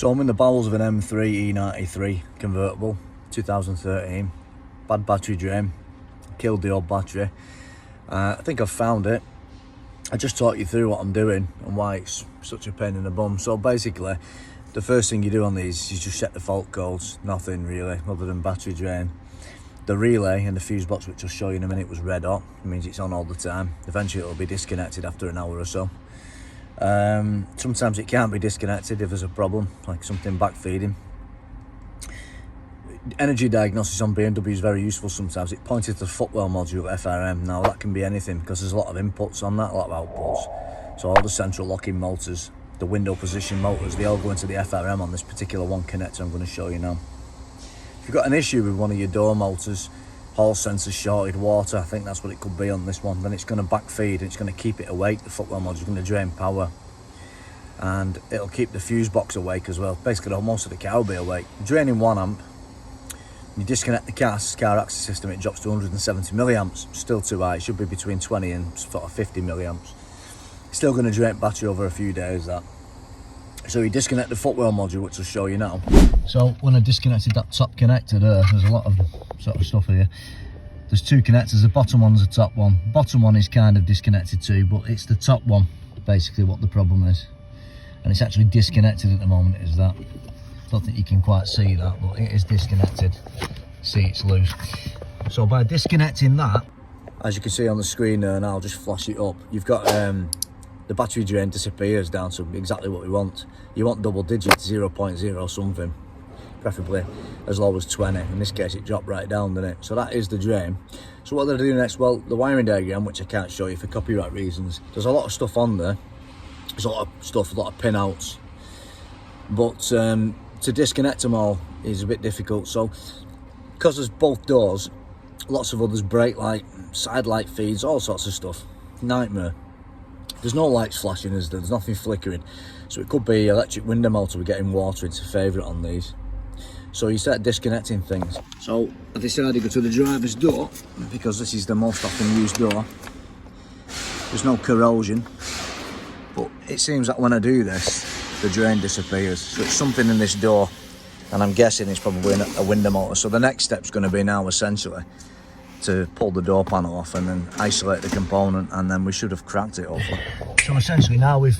So I'm in the bowels of an M3 E93 convertible, 2013. Bad battery drain, killed the old battery. I think I've found it. I just talk you through what I'm doing and why it's such a pain in the bum. So basically, the first thing you do on these is just set the fault codes. Nothing really, other than battery drain. The relay and the fuse box, which I'll show you in a minute, was red hot. It means it's on all the time. Eventually it'll be disconnected after an hour or so. Sometimes it can't be disconnected if there's a problem, like something backfeeding. Energy diagnosis on BMW is very useful sometimes. It pointed to the footwell module FRM. Now that can be anything because there's a lot of inputs on that, a lot of outputs. So all the central locking motors, the window position motors, they all go into the FRM on this particular one connector I'm going to show you now. If you've got an issue with one of your door motors, hall sensors shorted, water, I think that's what it could be on this one, then it's going to backfeed and it's going to keep it awake. The footwell module is going to drain power and it'll keep the fuse box awake as well. Basically most of the car will be awake. Draining 1 amp, you disconnect the car access system, it drops to 170 milliamps, still too high. It should be between 20 and sort of 50 milliamps. Still going to drain battery over a few days, that. So you disconnect the footwell module, which I'll show you now. So when I disconnected that top connector there, there's a lot of sort of stuff here. There's 2 connectors, the bottom one's the top one. Bottom one is kind of disconnected too, but it's the top one, basically what the problem is. And it's actually disconnected at the moment, is that. Don't think you can quite see that, but it is disconnected. See, it's loose. So by disconnecting that, as you can see on the screen there, and I'll just flash it up, you've got the battery drain disappears down to exactly what we want. You want double digits, 0.0 something, preferably as low as 20. In this case it dropped right down, didn't it? So that is the drain. So what did I do next? Well, the wiring diagram, which I can't show you for copyright reasons, there's a lot of stuff on there. There's a lot of stuff, a lot of pinouts, but to disconnect them all is a bit difficult. So because there's both doors, lots of others, brake light, side light feeds, all sorts of stuff, nightmare. There's no lights flashing, is there? There's nothing flickering. So it could be electric window motor, we're getting water, it's a favourite on these. So you start disconnecting things. So I decided to go to the driver's door, because this is the most often used door. There's no corrosion, but it seems that when I do this, the drain disappears. So it's something in this door, and I'm guessing it's probably a window motor. So the next step's going to be now essentially to pull the door panel off and then isolate the component, and then we should have cracked it hopefully. So essentially now we've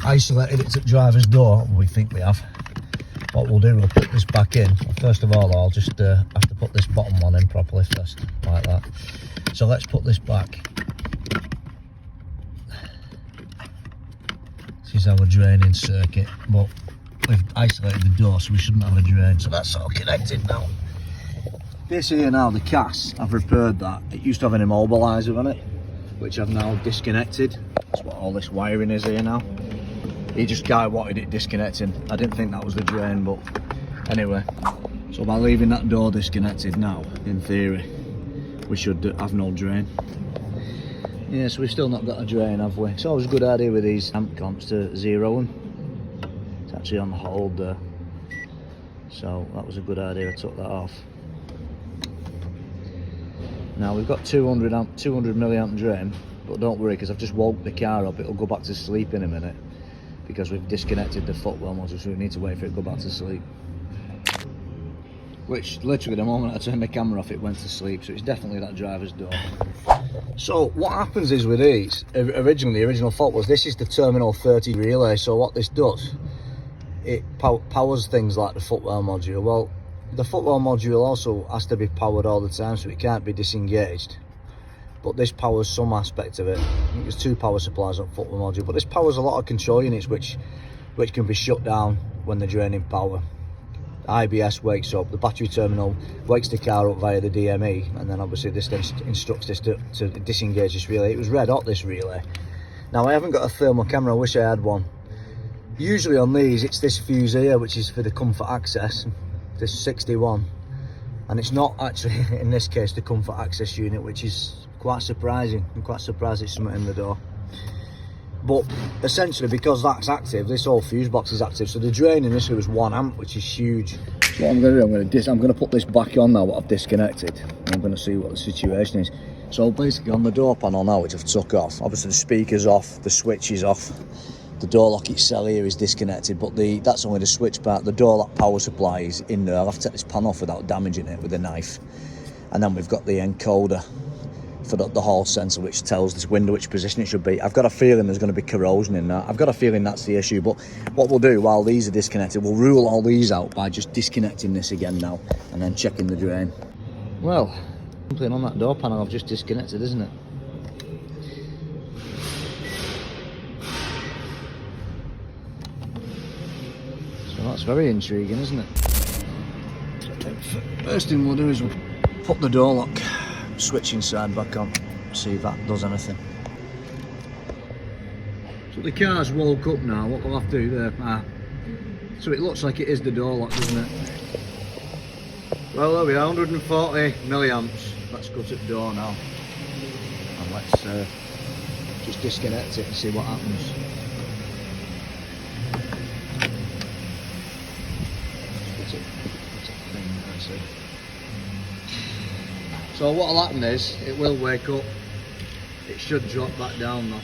isolated it at driver's door, we think we have. What we'll do, we'll put this back in. First of all, I'll just have to put this bottom one in properly first, like that. So let's put this back. This is our draining circuit, but we've isolated the door so we shouldn't have a drain, so that's all connected now. This here now, the cast, I've repaired that. It used to have an immobiliser on it, which I've now disconnected. That's what all this wiring is here now. He just guy wanted it disconnecting. I didn't think that was the drain, but anyway. So by leaving that door disconnected now, in theory, we should have no drain. Yeah, so we've still not got a drain, have we? It's always a good idea with these amp comps to zero them. It's actually on hold there. So that was a good idea, I took that off. Now we've got 200 milliamp drain, but don't worry, because I've just woke the car up. It'll go back to sleep in a minute because we've disconnected the footwell module, so we need to wait for it to go back to sleep. Which literally the moment I turned the camera off, it went to sleep, so it's definitely that driver's door. So what happens is with these, originally the original fault was this is the terminal 30 relay. So what this does, it powers things like the footwell module. Well, the footwell module also has to be powered all the time, so it can't be disengaged. But this powers some aspect of it. I think there's 2 power supplies on the footwell module, but this powers a lot of control units which can be shut down when they're draining power. IBS wakes up, the battery terminal wakes the car up via the DME, and then obviously this then instructs this to disengage this relay. It was red hot, this relay. Now I haven't got a thermal camera, I wish I had one. Usually on these it's this fuse here, which is for the comfort access, this 61, and it's not actually in this case the comfort access unit, which is quite surprising. I'm quite surprised it's something in the door. But essentially, because that's active, this whole fuse box is active. So the drain initially was 1 amp, which is huge. So what I'm going to do, I'm going to put this back on now, what I've disconnected. And I'm going to see what the situation is. So basically on the door panel now, which I've took off, obviously the speaker's off, the switch is off. The door lock itself here is disconnected, but that's only the switch part. The door lock power supply is in there. I'll have to take this pan off without damaging it with a knife. And then we've got the encoder for the hall sensor, which tells this window which position it should be. I've got a feeling there's going to be corrosion in that. I've got a feeling that's the issue, but what we'll do while these are disconnected, we'll rule all these out by just disconnecting this again now and then checking the drain. Well, something on that door panel I've just disconnected, isn't it? So that's very intriguing, isn't it? First thing we'll do is we'll put the door lock switch inside back on, see if that does anything. So the car's woke up now. What we'll have to do there, so it looks like it is the door lock, doesn't it? Well, there we are, 140 milliamps. Let's go to the door now and let's just disconnect it and see what happens. So what'll happen is, it will wake up. It should drop back down now.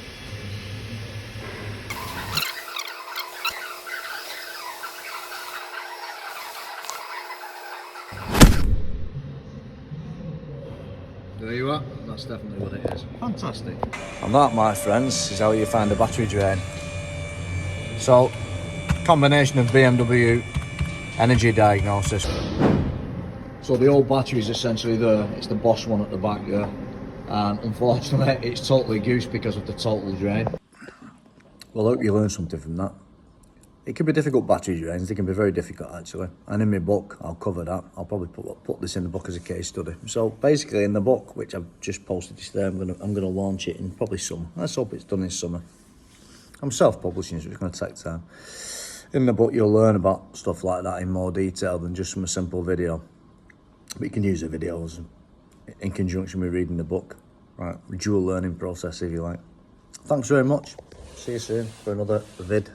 There you are, that's definitely what it is. Fantastic. And that, my friends, is how you find a battery drain. So, combination of BMW energy diagnosis. So the old battery is essentially there, it's the Bosch one at the back there. And unfortunately it's totally goose because of the total drain. Well, I hope you learned something from that. It can be difficult, battery drains, they can be very difficult actually. And in my book, I'll cover that. I'll probably put this in the book as a case study. So basically in the book, which I've just posted this there, I'm gonna launch it in probably summer. Let's hope it's done this summer. I'm self-publishing, so it's gonna take time. In the book, you'll learn about stuff like that in more detail than just from a simple video. But you can use the videos in conjunction with reading the book. Right, dual learning process if you like. Thanks very much. See you soon for another vid.